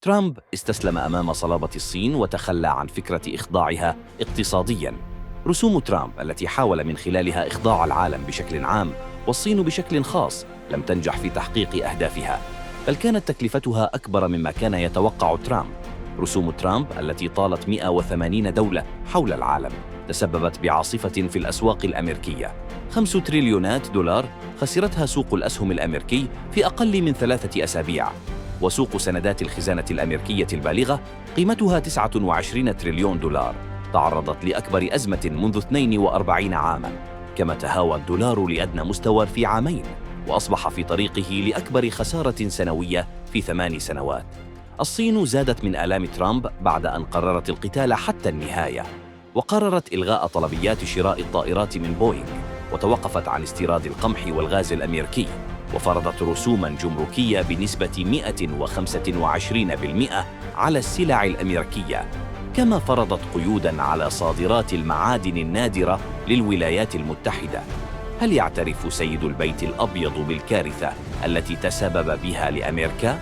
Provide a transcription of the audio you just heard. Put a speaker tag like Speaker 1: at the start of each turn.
Speaker 1: ترامب استسلم أمام صلابة الصين وتخلى عن فكرة إخضاعها اقتصادياً. رسوم ترامب التي حاول من خلالها إخضاع العالم بشكل عام والصين بشكل خاص لم تنجح في تحقيق أهدافها، بل كانت تكلفتها أكبر مما كان يتوقع ترامب. رسوم ترامب التي طالت 180 دولة حول العالم تسببت بعاصفة في الأسواق الأمريكية. 5 تريليونات دولار خسرتها سوق الأسهم الأمريكي في أقل من 3 أسابيع، وسوق سندات الخزانة الأمريكية البالغة قيمتها 29 تريليون دولار تعرضت لأكبر أزمة منذ 42 عاماً، كما تهاوى الدولار لأدنى مستوى في عامين وأصبح في طريقه لأكبر خسارة سنوية في 8 سنوات. الصين زادت من آلام ترامب بعد أن قررت القتال حتى النهاية، وقررت إلغاء طلبيات شراء الطائرات من بوينغ، وتوقفت عن استيراد القمح والغاز الأمريكي، وفرضت رسوماً جمركية بنسبة 125% على السلع الأمريكية، كما فرضت قيوداً على صادرات المعادن النادرة للولايات المتحدة. هل يعترف سيد البيت الأبيض بالكارثة التي تسبب بها لأمريكا؟